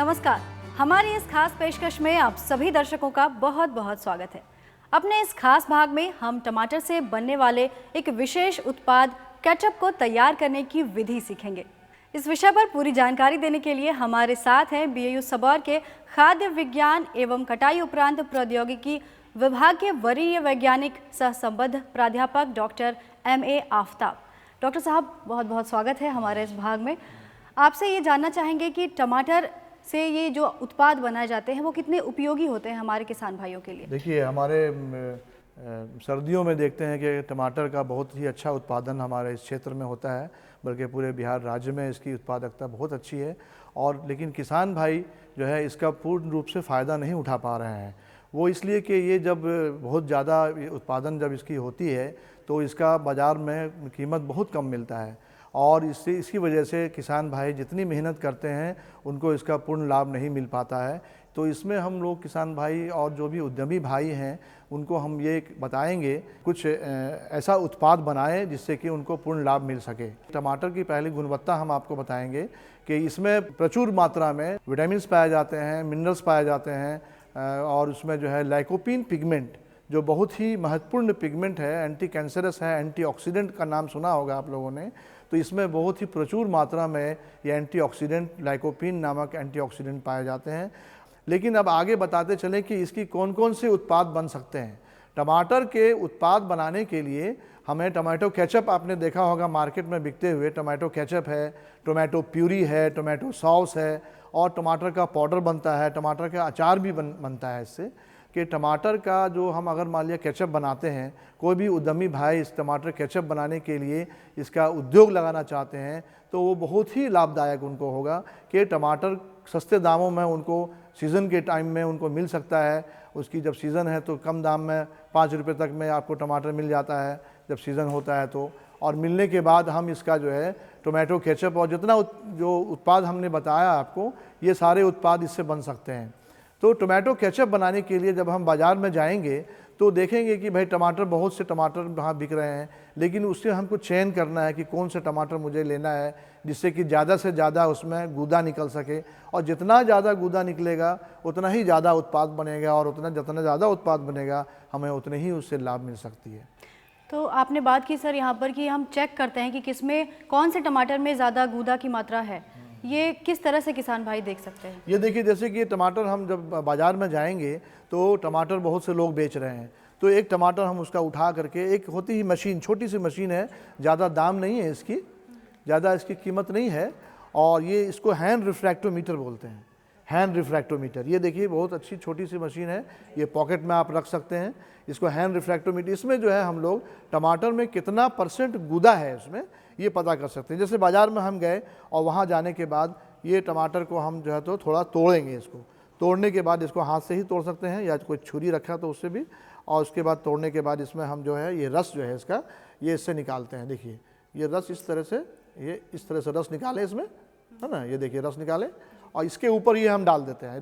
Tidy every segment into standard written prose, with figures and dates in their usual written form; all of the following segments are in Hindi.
नमस्कार। हमारी इस खास पेशकश में आप सभी दर्शकों का बहुत बहुत स्वागत है। अपने इस खास भाग में हम टमाटर से बनने वाले एक विशेष उत्पाद केचप को तैयार करने की विधि सीखेंगे। इस विषय पर पूरी जानकारी देने के लिए हमारे साथ हैं BAU सबौर के खाद्य विज्ञान एवं कटाई उपरांत प्रौद्योगिकी विभाग के वरीय वैज्ञानिक सह संबद्ध प्राध्यापक डॉक्टर MA आफ्ताब। डॉक्टर साहब, बहुत बहुत स्वागत है हमारे इस भाग में। आपसे ये जानना चाहेंगे कि टमाटर से ये जो उत्पाद बनाए जाते हैं वो कितने उपयोगी होते हैं हमारे किसान भाइयों के लिए? देखिए, हमारे सर्दियों में देखते हैं कि टमाटर का बहुत ही अच्छा उत्पादन हमारे इस क्षेत्र में होता है, बल्कि पूरे बिहार राज्य में इसकी उत्पादकता बहुत अच्छी है। और लेकिन किसान भाई जो है इसका पूर्ण रूप से फ़ायदा नहीं उठा पा रहे हैं। वो इसलिए कि ये जब बहुत ज़्यादा उत्पादन जब इसकी होती है तो इसका बाज़ार में कीमत बहुत कम मिलता है, और इसकी वजह से किसान भाई जितनी मेहनत करते हैं उनको इसका पूर्ण लाभ नहीं मिल पाता है। तो इसमें हम लोग किसान भाई और जो भी उद्यमी भाई हैं उनको हम ये बताएंगे कुछ ऐसा उत्पाद बनाएं जिससे कि उनको पूर्ण लाभ मिल सके। टमाटर की पहली गुणवत्ता हम आपको बताएंगे कि इसमें प्रचुर मात्रा में विटामिन्स पाए जाते हैं, मिनरल्स पाए जाते हैं, और उसमें जो है लाइकोपीन पिगमेंट जो बहुत ही महत्वपूर्ण पिगमेंट है, एंटी कैंसरस है, एंटीऑक्सीडेंट का नाम सुना होगा आप लोगों ने। तो इसमें बहुत ही प्रचुर मात्रा में ये एंटीऑक्सीडेंट लाइकोपीन नामक एंटीऑक्सीडेंट पाए जाते हैं। लेकिन अब आगे बताते चलें कि इसकी कौन कौन से उत्पाद बन सकते हैं। टमाटर के उत्पाद बनाने के लिए हमें टमाटो केचप, आपने देखा होगा मार्केट में बिकते हुए, टमाटो केचप है, टोमेटो प्यूरी है, टोमेटो सॉस है, और टमाटर का पाउडर बनता है, टमाटर का अचार भी बनता है। इससे कि टमाटर का जो हम अगर मान लिया केचप बनाते हैं, कोई भी उद्यमी भाई इस टमाटर केचप बनाने के लिए इसका उद्योग लगाना चाहते हैं तो वो बहुत ही लाभदायक उनको होगा कि टमाटर सस्ते दामों में उनको सीज़न के टाइम में उनको मिल सकता है। उसकी जब सीज़न है तो कम दाम में 5 रुपये तक में आपको टमाटर मिल जाता है जब सीज़न होता है तो। और मिलने के बाद हम इसका जो है टोमेटो केचप और जितना जो उत्पाद हमने बताया आपको, ये सारे उत्पाद इससे बन सकते हैं। तो टोमेटो केचप बनाने के लिए जब हम बाज़ार में जाएंगे तो देखेंगे कि भाई टमाटर, बहुत से टमाटर वहाँ बिक रहे हैं, लेकिन उससे हमको चयन करना है कि कौन से टमाटर मुझे लेना है जिससे कि ज़्यादा से ज़्यादा उसमें गूदा निकल सके। और जितना ज़्यादा गूदा निकलेगा उतना ही ज़्यादा उत्पाद बनेगा, और जितना ज़्यादा उत्पाद बनेगा हमें उतने ही उससे लाभ मिल सकती है। तो आपने बात की सर यहाँ पर कि हम चेक करते हैं कि किसमें, कौन से टमाटर में ज़्यादा गूदा की मात्रा है, ये किस तरह से किसान भाई देख सकते हैं? ये देखिए, जैसे कि टमाटर हम जब बाज़ार में जाएंगे तो टमाटर बहुत से लोग बेच रहे हैं, तो एक टमाटर हम उसका उठा करके, एक होती ही मशीन, छोटी सी मशीन है, ज़्यादा दाम नहीं है इसकी, ज़्यादा इसकी कीमत नहीं है, और ये इसको हैंड रिफ्रैक्टोमीटर बोलते हैं। हैंड रिफ्रैक्टोमीटर, ये देखिए बहुत अच्छी छोटी सी मशीन है, ये पॉकेट में आप रख सकते हैं इसको, हैंड रिफ्रैक्टोमीटर। इसमें जो है हम लोग टमाटर में कितना % गूदा है उसमें ये पता कर सकते हैं। जैसे बाज़ार में हम गए और वहाँ जाने के बाद ये टमाटर को हम जो है तो थोड़ा तोड़ेंगे, इसको तोड़ने के बाद इसको हाथ से ही तोड़ सकते हैं या कोई छुरी रखा तो उससे भी, और उसके बाद तोड़ने के बाद इसमें हम जो है ये रस जो है इसका, ये इससे निकालते हैं। देखिए ये रस इस तरह से, ये इस तरह से रस निकाले इसमें, है ना, ये देखिए रस निकाले, और इसके ऊपर ये हम डाल देते हैं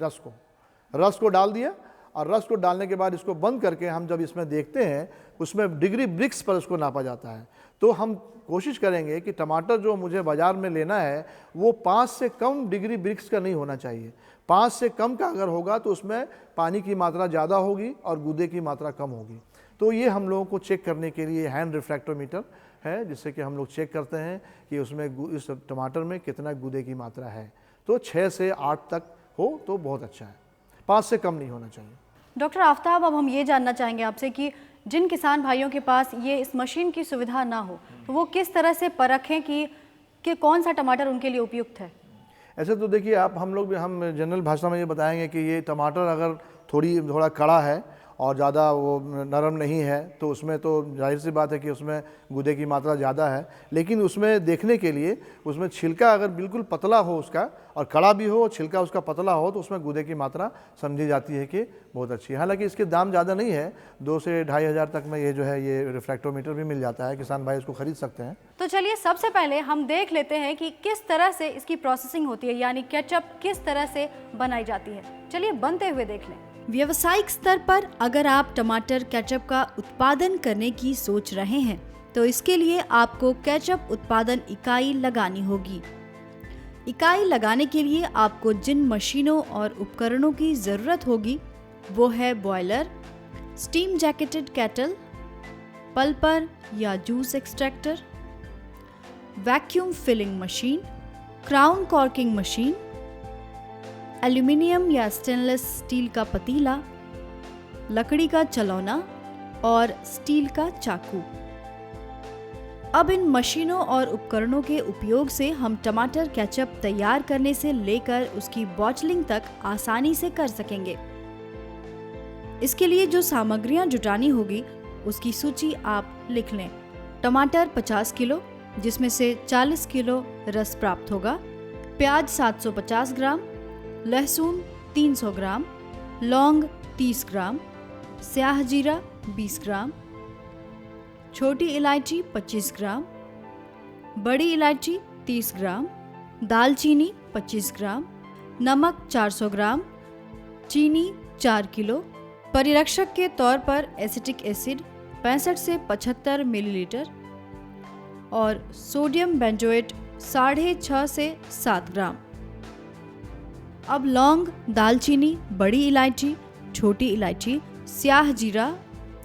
रस को डाल दिया, और रस को डालने के बाद इसको बंद करके हम जब इसमें देखते हैं उसमें डिग्री ब्रिक्स पर उसको नापा जाता है। तो हम कोशिश करेंगे कि टमाटर जो मुझे बाज़ार में लेना है वो 5 से कम डिग्री ब्रिक्स का नहीं होना चाहिए। 5 से कम का अगर होगा तो उसमें पानी की मात्रा ज़्यादा होगी और गूदे की मात्रा कम होगी। तो ये हम लोगों को चेक करने के लिए हैंड रिफ्रैक्टोमीटर है, जिससे कि हम लोग चेक करते हैं कि उसमें इस टमाटर में कितना गूदे की मात्रा है। तो 6 से 8 तक हो तो बहुत अच्छा है, 5 से कम नहीं होना चाहिए। डॉक्टर आफ्ताब, अब हम ये जानना चाहेंगे आपसे कि जिन किसान भाइयों के पास ये इस मशीन की सुविधा ना हो तो वो किस तरह से परखें कि कौन सा टमाटर उनके लिए उपयुक्त है? ऐसे तो देखिए, हम जनरल भाषा में ये बताएंगे कि ये टमाटर अगर थोड़ा कड़ा है और ज़्यादा वो नरम नहीं है तो उसमें तो जाहिर सी बात है कि उसमें गूदे की मात्रा ज़्यादा है। लेकिन उसमें देखने के लिए उसमें छिलका अगर बिल्कुल पतला हो उसका, और कड़ा भी हो, छिलका उसका पतला हो, तो उसमें गूदे की मात्रा समझी जाती है कि बहुत अच्छी है। हालांकि इसके दाम ज़्यादा नहीं है, 2 से 2,500 हज़ार तक में ये जो है ये रिफ्रैक्टोमीटर भी मिल जाता है, किसान भाई इसको खरीद सकते हैं। तो चलिए सबसे पहले हम देख लेते हैं कि किस तरह से इसकी प्रोसेसिंग होती है, यानी केचप किस तरह से बनाई जाती है। चलिए बनते हुए देख लें। व्यावसायिक स्तर पर अगर आप टमाटर केचप का उत्पादन करने की सोच रहे हैं तो इसके लिए आपको केचप उत्पादन इकाई लगानी होगी। इकाई लगाने के लिए आपको जिन मशीनों और उपकरणों की ज़रूरत होगी वो है boiler, steam jacketed kettle, pulper या juice extractor, vacuum filling machine, crown corking machine, aluminium या स्टेनलेस स्टील का पतीला, लकड़ी का चलौना और स्टील का चाकू। अब इन मशीनों और उपकरणों के उपयोग से हम टमाटर केचप तैयार करने से लेकर उसकी बॉटलिंग तक आसानी से कर सकेंगे। इसके लिए जो सामग्रियां जुटानी होगी उसकी सूची आप लिख लें। टमाटर 50 किलो, जिसमें से 40 किलो रस प्राप्त होगा, प्याज 750 ग्राम, लहसुन 300 ग्राम, लौंग 30 ग्राम, स्याह जीरा 20 ग्राम, छोटी इलायची 25 ग्राम, बड़ी इलायची 30 ग्राम, दालचीनी 25 ग्राम, नमक 400 ग्राम, चीनी 4 किलो, परिरक्षक के तौर पर एसिटिक एसिड 65 से 75 मिलीलीटर और सोडियम बेंजोएट 6.5 से 7 ग्राम। अब लौंग, दालचीनी, बड़ी इलायची, छोटी इलायची, स्याह जीरा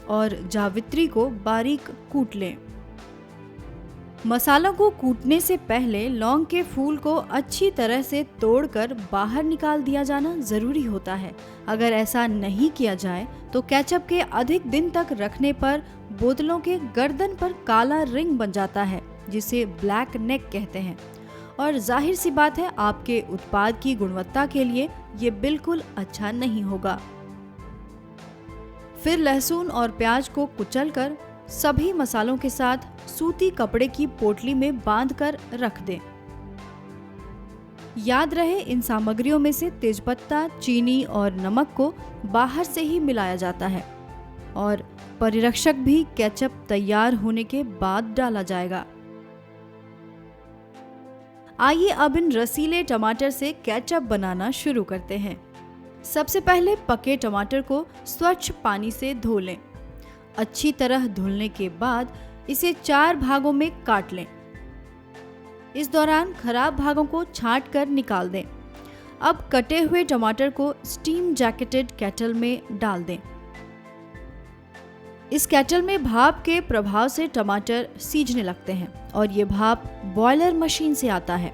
और जावित्री को बारीक कूट लें। मसालों को कूटने से पहले लौंग के फूल को अच्छी तरह से तोड़कर बाहर निकाल दिया जाना जरूरी होता है। अगर ऐसा नहीं किया जाए तो केचप के अधिक दिन तक रखने पर बोतलों के गर्दन पर काला रिंग बन जाता है, जिसे ब्लैक नेक कहते हैं, और जाहिर सी बात है आपके उत्पाद की गुणवत्ता के लिए ये बिल्कुल अच्छा नहीं होगा। फिर लहसुन और प्याज को कुचलकर सभी मसालों के साथ सूती कपड़े की पोटली में बांधकर रख दें। याद रहे, इन सामग्रियों में से तेजपत्ता, चीनी और नमक को बाहर से ही मिलाया जाता है और परिरक्षक भी केचप तैयार होने के बाद डाला जाएगा। आइए अब इन रसीले टमाटर से केचप बनाना शुरू करते हैं। सबसे पहले पके टमाटर को स्वच्छ पानी से धो लें। अच्छी तरह धुलने के बाद इसे 4 भागों में काट लें। इस दौरान खराब भागों को छांट कर निकाल दें। अब कटे हुए टमाटर को स्टीम जैकेटेड केटल में डाल दें। इस केटल में भाप के प्रभाव से टमाटर सीजने लगते हैं और ये भाप बॉयलर मशीन से आता है।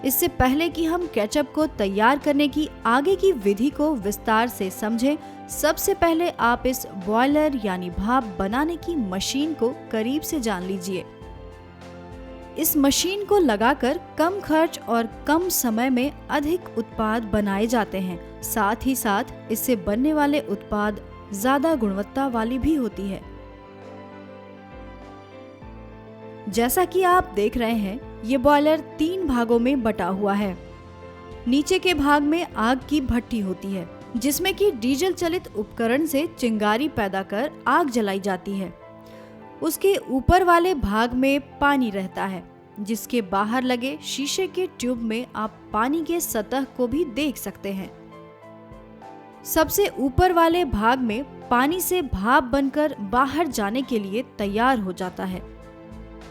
इससे पहले कि हम केचप को तैयार करने की आगे की विधि को विस्तार से समझें, सबसे पहले आप इस बॉयलर यानी भाप बनाने की मशीन को करीब से जान लीजिए। इस मशीन को लगाकर कम खर्च और कम समय में अधिक उत्पाद बनाए जाते हैं। साथ ही साथ इससे बनने वाले उत्पाद ज्यादा गुणवत्ता वाली भी होती है। जैसा कि आप देख रहे हैं, ये बॉयलर 3 भागों में बटा हुआ है। नीचे के भाग में आग की भट्टी होती है, जिसमें कि डीजल चलित उपकरण से चिंगारी पैदा कर आग जलाई जाती है। उसके ऊपर वाले भाग में पानी रहता है, जिसके बाहर लगे शीशे के ट्यूब में आप पानी के सतह को भी देख सकते हैं। सबसे ऊपर वाले भाग में पानी से भाप बनकर बाहर जाने के लिए तैयार हो जाता है।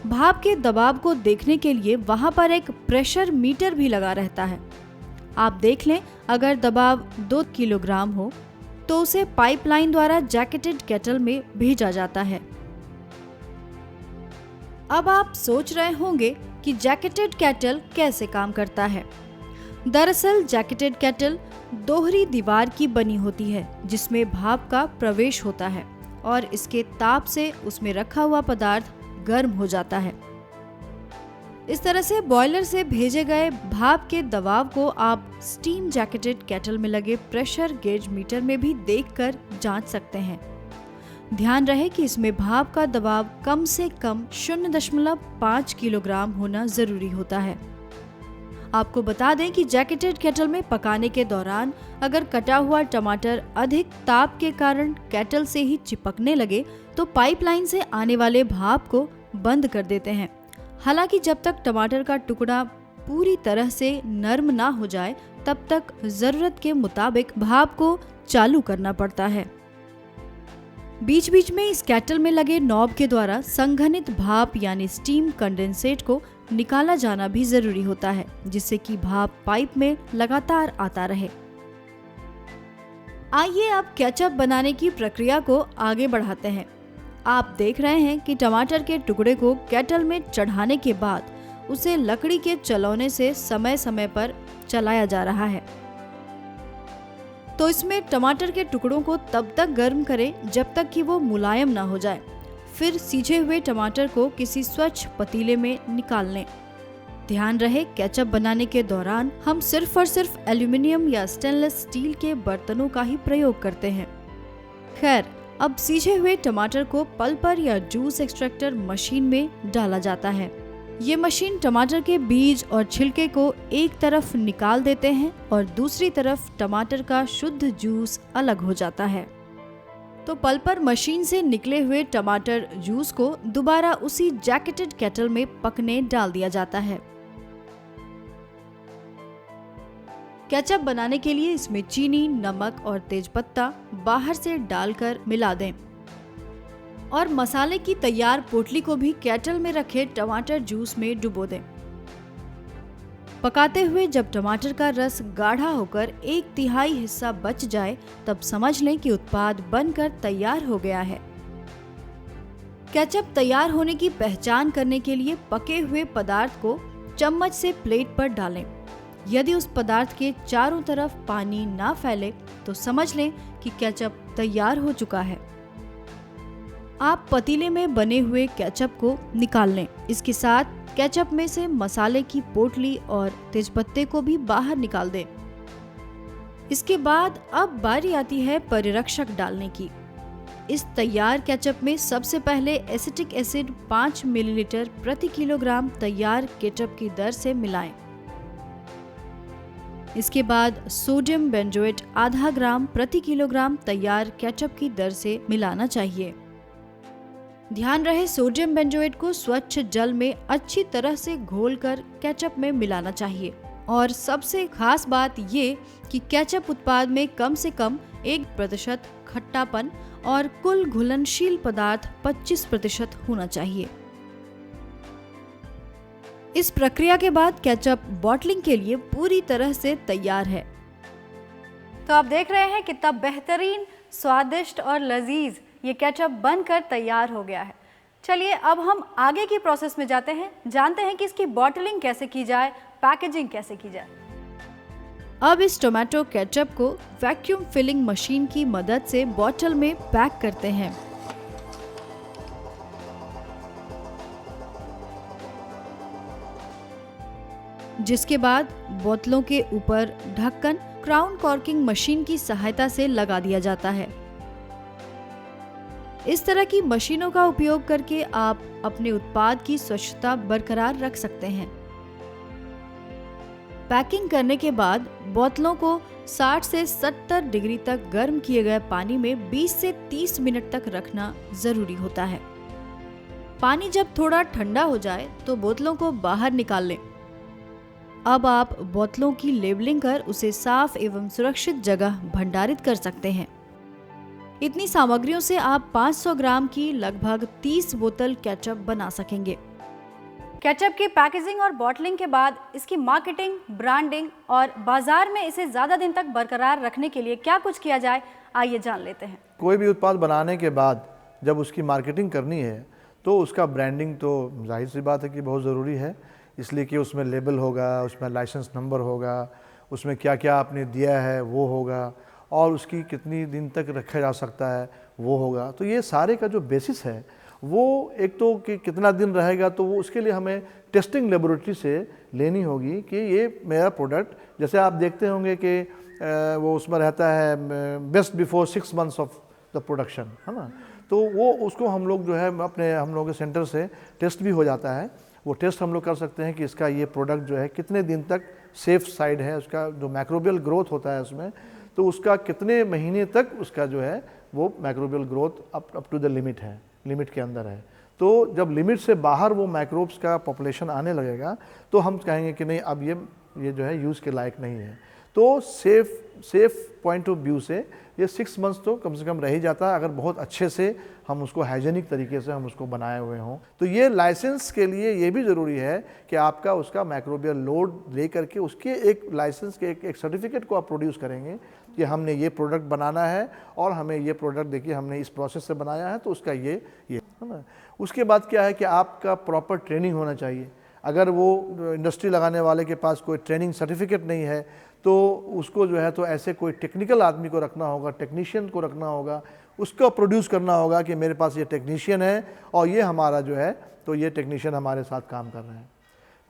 भाप के दबाव को देखने के लिए वहां पर एक प्रेशर मीटर भी लगा रहता है। आप देख लें, अगर दबाव 2 किलोग्राम हो तो उसे पाइपलाइन द्वारा जैकेटेड केटल में भेजा जाता है। अब आप सोच रहे होंगे कि जैकेटेड केटल कैसे काम करता है। दरअसल जैकेटेड केटल दोहरी दीवार की बनी होती है, जिसमें भाप का प्रवेश होता है और इसके ताप से उसमें रखा हुआ पदार्थ गर्म हो जाता है। इस तरह से बॉयलर से भेजे गए भाप के दबाव को आप स्टीम जैकेटेड केटल में लगे प्रेशर गेज मीटर में भी देखकर जांच सकते हैं। ध्यान रहे कि इसमें भाप का दबाव कम से कम 0.5 किलोग्राम होना जरूरी होता है। आपको बता दें कि जैकेटेड केटल में पकाने के दौरान अगर कटा हुआ टमाटर अधिक ताप के कारण केटल से ही चिपकने लगे तो पाइपलाइन से आने वाले भाप को बंद कर देते हैं। हालांकि जब तक टमाटर का टुकड़ा पूरी तरह से नरम ना हो जाए तब तक जरूरत के मुताबिक भाप को चालू करना पड़ता है। बीच बीच में इस केटल में लगे नॉब के द्वारा संघनित भाप यानी स्टीम कंडेंसेट को निकाला जाना भी जरूरी होता है, जिससे कि भाप पाइप में लगातार आता रहे। आइए अब केचप बनाने की प्रक्रिया को आगे बढ़ाते हैं। आप देख रहे हैं कि टमाटर के टुकड़े को केटल में चढ़ाने के बाद उसे लकड़ी के चलौने से समय समय पर चलाया जा रहा है। तो इसमें टमाटर के टुकड़ों को तब तक गर्म करें जब तक कि वो मुलायम ना हो जाए। फिर सीझे हुए टमाटर को किसी स्वच्छ पतीले में निकाल लें। ध्यान रहे, केचप बनाने के दौरान हम सिर्फ और सिर्फ एल्यूमिनियम या स्टेनलेस स्टील के बर्तनों का ही प्रयोग करते हैं। खैर, अब सीझे हुए टमाटर को पल्पर या जूस एक्सट्रैक्टर मशीन में डाला जाता है। ये मशीन टमाटर के बीज और छिलके को एक तरफ निकाल देते हैं और दूसरी तरफ टमाटर का शुद्ध जूस अलग हो जाता है। तो पल्पर मशीन से निकले हुए टमाटर जूस को दोबारा उसी जैकेटेड केटल में पकने डाल दिया जाता है। केचप बनाने के लिए इसमें चीनी, नमक और तेजपत्ता बाहर से डालकर मिला दें और मसाले की तैयार पोटली को भी केटल में रखे टमाटर जूस में डुबो दें। पकाते हुए जब टमाटर का रस गाढ़ा होकर 1/3 हिस्सा बच जाए, तब समझ लें कि उत्पाद बनकर तैयार हो गया है। केचप तैयार होने की पहचान करने के लिए पके हुए पदार्थ को चम्मच से प्लेट पर डालें। यदि उस पदार्थ के चारों तरफ पानी ना फैले तो समझ लें कि केचप तैयार हो चुका है। आप पतीले में बने हुए केचप को निकाल लें। इसके साथ केचप में से मसाले की पोटली और तेजपत्ते को भी बाहर निकाल दें। इसके बाद अब बारी आती है परिरक्षक डालने की। इस तैयार केचप में सबसे पहले एसिटिक एसिड 5 मिलीलीटर प्रति किलोग्राम तैयार केचप की दर से मिलाएं। इसके बाद सोडियम बेंजोएट आधा ग्राम प्रति किलोग्राम तैयार केचप की दर से मिलाना चाहिए। ध्यान रहे, सोडियम बेंजोएट को स्वच्छ जल में अच्छी तरह से घोलकर केचप में मिलाना चाहिए। और सबसे खास बात ये कि केचप उत्पाद में कम से कम 1% खट्टापन और कुल घुलनशील पदार्थ 25% होना चाहिए। इस प्रक्रिया के बाद केचप बॉटलिंग के लिए पूरी तरह से तैयार है। तो आप देख रहे हैं कितना बेहतरीन, स्वादिष्ट और लजीज ये केचप बनकर तैयार हो गया है। चलिए अब हम आगे की प्रोसेस में जाते हैं, जानते हैं कि इसकी बॉटलिंग कैसे की जाए, पैकेजिंग कैसे की जाए। अब इस टोमेटो केचप को वैक्यूम फिलिंग मशीन की मदद से बॉटल में पैक करते हैं। जिसके बाद बोतलों के ऊपर ढक्कन क्राउन कॉर्किंग मशीन की सहायता से लगा दिया जाता है। इस तरह की मशीनों का उपयोग करके आप अपने उत्पाद की स्वच्छता बरकरार रख सकते हैं। पैकिंग करने के बाद बोतलों को 60 से 70 डिग्री तक गर्म किए गए पानी में 20 से 30 मिनट तक रखना जरूरी होता है। पानी जब थोड़ा ठंडा हो जाए तो बोतलों को बाहर निकाल लें। अब आप बोतलों की लेबलिंग कर उसे साफ एवं सुरक्षित जगह भंडारित कर सकते हैं। इतनी सामग्रियों से आप 500 ग्राम की लगभग 30 बोतल केचप बना सकेंगे। केचप की पैकेजिंग और बॉटलिंग के बाद इसकी मार्केटिंग, ब्रांडिंग और बाजार में इसे ज़्यादा दिन तक बरकरार रखने के लिए क्या कुछ किया जाए, आइए जान लेते हैं। कोई भी उत्पाद बनाने के बाद जब उसकी मार्केटिंग करनी है तो उसका ब्रांडिंग तो जाहिर सी बात है कि बहुत ज़रूरी है, इसलिए कि उसमें लेबल होगा, उसमें लाइसेंस नंबर होगा, उसमें क्या क्या आपने दिया है वो होगा और उसकी कितनी दिन तक रखा जा सकता है वो होगा। तो ये सारे का जो बेसिस है वो एक तो कि कितना दिन रहेगा, तो वो उसके लिए हमें टेस्टिंग लेबोरेटरी से लेनी होगी कि ये मेरा प्रोडक्ट, जैसे आप देखते होंगे कि वो उसमें रहता है best before 6 months of the production, है ना। तो वो उसको हम लोग जो है हम लोगों के सेंटर से टेस्ट भी हो जाता है। वो टेस्ट हम लोग कर सकते हैं कि इसका ये प्रोडक्ट जो है कितने दिन तक सेफ साइड है, उसका जो माइक्रोबियल ग्रोथ होता है उसमें, तो उसका कितने महीने तक उसका जो है वो microbial growth up to the limit है, लिमिट के अंदर है। तो जब लिमिट से बाहर वो माइक्रोब्स का पॉपुलेशन आने लगेगा तो हम कहेंगे कि नहीं, अब ये जो है यूज़ के लायक नहीं है। तो सेफ पॉइंट ऑफ व्यू से ये 6 मंथ्स तो कम से कम रह ही जाता है, अगर बहुत अच्छे से हम उसको हाइजेनिक तरीके से हम उसको बनाए हुए हों। तो ये लाइसेंस के लिए ये भी ज़रूरी है कि आपका उसका माइक्रोबियल लोड ले करके उसके एक लाइसेंस के एक सर्टिफिकेट को आप प्रोड्यूस करेंगे कि हमने ये प्रोडक्ट बनाना है और हमें ये प्रोडक्ट देखिए हमने इस प्रोसेस से बनाया है, तो उसका ये है ना। उसके बाद क्या है कि आपका प्रॉपर ट्रेनिंग होना चाहिए। अगर वो इंडस्ट्री लगाने वाले के पास कोई ट्रेनिंग सर्टिफिकेट नहीं है तो उसको जो है तो ऐसे कोई टेक्निकल आदमी को रखना होगा, टेक्नीशियन को रखना होगा, उसको प्रोड्यूस करना होगा कि मेरे पास ये टेक्नीशियन है और ये हमारा जो है तो ये टेक्नीशियन हमारे साथ काम कर रहे हैं।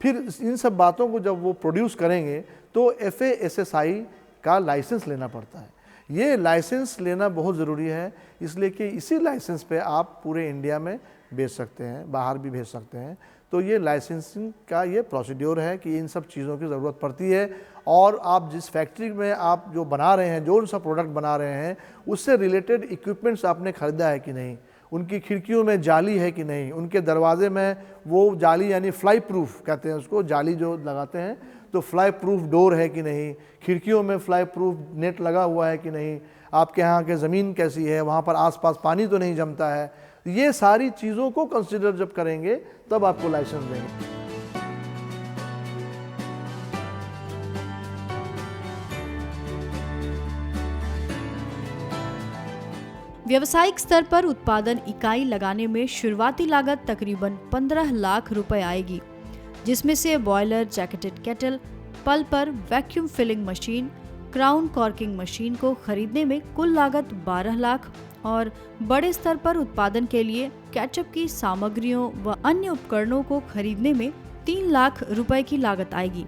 फिर इन सब बातों को जब वो प्रोड्यूस करेंगे तो FASSI का लाइसेंस लेना पड़ता है। ये लाइसेंस लेना बहुत ज़रूरी है, इसलिए कि इसी लाइसेंस पे आप पूरे इंडिया में बेच सकते हैं, बाहर भी भेज सकते हैं। तो ये लाइसेंसिंग का ये प्रोसीड्योर है कि इन सब चीज़ों की ज़रूरत पड़ती है। और आप जिस फैक्ट्री में आप जो बना रहे हैं, जो सा प्रोडक्ट बना रहे हैं, उससे रिलेटेड इक्विपमेंट्स आपने ख़रीदा है कि नहीं, उनकी खिड़कियों में जाली है कि नहीं, उनके दरवाजे में वो जाली यानी फ्लाई प्रूफ कहते हैं उसको, जाली जो लगाते हैं तो फ्लाई प्रूफ डोर है कि नहीं, खिड़कियों में फ्लाई प्रूफ नेट लगा हुआ है कि नहीं, आपके यहाँ के ज़मीन कैसी है, वहाँ पर आसपास पानी तो नहीं जमता है। ये सारी चीज़ों को कंसिडर जब करेंगे तब आपको लाइसेंस देंगे। व्यावसायिक स्तर पर उत्पादन इकाई लगाने में शुरुआती लागत तकरीबन 15 लाख रुपए आएगी, जिसमें से boiler, jacketed kettle, pulper, vacuum filling machine, crown corking machine को खरीदने में कुल लागत 12 लाख और बड़े स्तर पर उत्पादन के लिए केचप की सामग्रियों व अन्य उपकरणों को खरीदने में 3 लाख रुपए की लागत आएगी।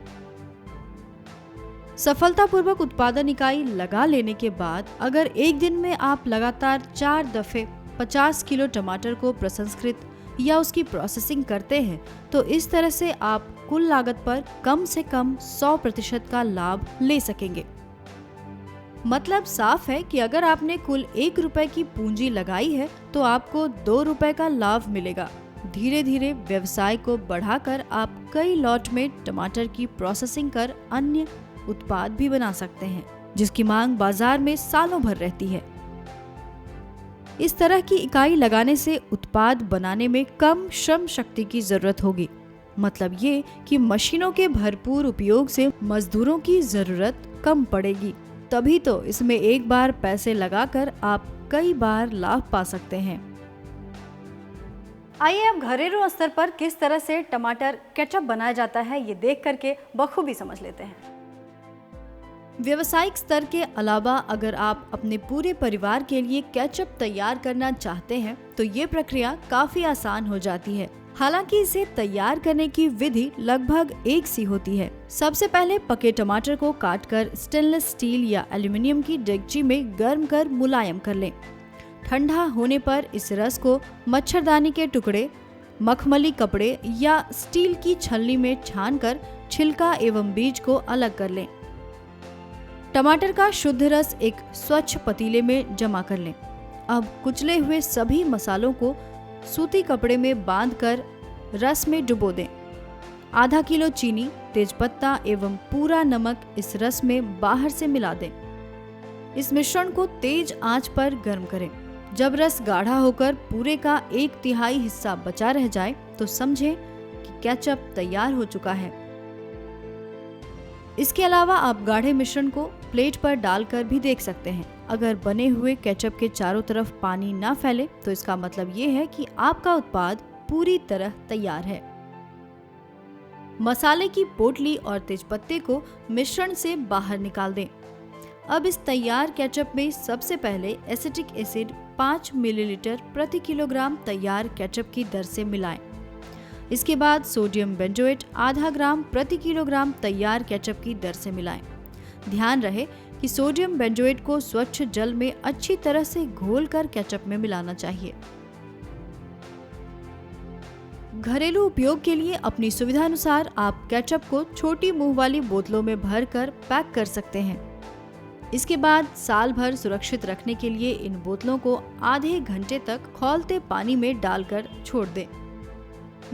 सफलतापूर्वक उत्पादन इकाई लगा लेने के बाद अगर एक दिन में आप लगातार 4 दफे 50 किलो टमाटर को प्रसंस्कृत या उसकी प्रोसेसिंग करते हैं तो इस तरह से आप कुल लागत पर कम से कम 100% का लाभ ले सकेंगे। मतलब साफ है कि अगर आपने कुल 1 रुपए की पूंजी लगाई है तो आपको 2 रुपए का लाभ मिलेगा। धीरे धीरे व्यवसाय को बढ़ाकर आप कई लॉट में टमाटर की प्रोसेसिंग कर अन्य उत्पाद भी बना सकते हैं, जिसकी मांग बाजार में सालों भर रहती है। इस तरह की इकाई लगाने से उत्पाद बनाने में कम श्रम शक्ति की जरूरत होगी। मतलब ये कि मशीनों के भरपूर उपयोग से मजदूरों की जरूरत कम पड़ेगी। तभी तो इसमें एक बार पैसे लगाकर आप कई बार लाभ पा सकते हैं। आइए अब घरेलू स्तर पर किस तरह से टमाटर केचप बनाया जाता है ये देख करके बखूबी समझ लेते हैं। व्यावसायिक स्तर के अलावा अगर आप अपने पूरे परिवार के लिए केचप तैयार करना चाहते हैं तो ये प्रक्रिया काफी आसान हो जाती है। हालांकि इसे तैयार करने की विधि लगभग एक सी होती है। सबसे पहले पके टमाटर को काटकर स्टेनलेस स्टील या एल्यूमिनियम की डेगची में गर्म कर मुलायम कर लें। ठंडा होने पर इस रस को मच्छरदानी के टुकड़े, मखमली कपड़े या स्टील की छलनी में छानकर छिलका एवं बीज को अलग कर लें। टमाटर का शुद्ध रस एक स्वच्छ पतीले में जमा कर लें। अब कुचले हुए सभी मसालों को सूती कपड़े में बांधकर रस में डुबो दें। आधा किलो चीनी, तेजपत्ता एवं पूरा नमक इस रस में बाहर से मिला दें। इस मिश्रण को तेज आंच पर गर्म करें। जब रस गाढ़ा होकर पूरे का 1/3 हिस्सा बचा रह जाए तो समझें कि केचप तैयार हो चुका है। इसके अलावा आप गाढ़े मिश्रण को प्लेट पर डालकर भी देख सकते हैं। अगर बने हुए केचप के चारों तरफ पानी ना फैले तो इसका मतलब ये है कि आपका उत्पाद पूरी तरह तैयार है। मसाले की पोटली और तेजपत्ते को मिश्रण से बाहर निकाल दें। अब इस तैयार केचप में सबसे पहले एसिटिक एसिड 5 मिलीलीटर प्रति किलोग्राम तैयार केचप की दर से मिलाएं। इसके बाद सोडियम बेंजोएट आधा ग्राम प्रति किलोग्राम तैयार केचप की दर से मिलाएं। ध्यान रहे कि सोडियम बेंजोएट को स्वच्छ जल में अच्छी तरह से घोलकर केचप में मिलाना चाहिए। घरेलू उपयोग के लिए अपनी सुविधानुसार आप केचप को छोटी मुंह वाली बोतलों में भरकर पैक कर सकते हैं। इसके बाद साल भर सुरक्षित रखने के लिए इन बोतलों को आधे घंटे तक खौलते पानी में डालकर छोड़ दें।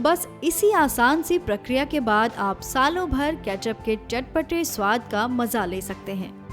बस इसी आसान सी प्रक्रिया के बाद आप सालों भर केचप के चटपटे स्वाद का मजा ले सकते हैं।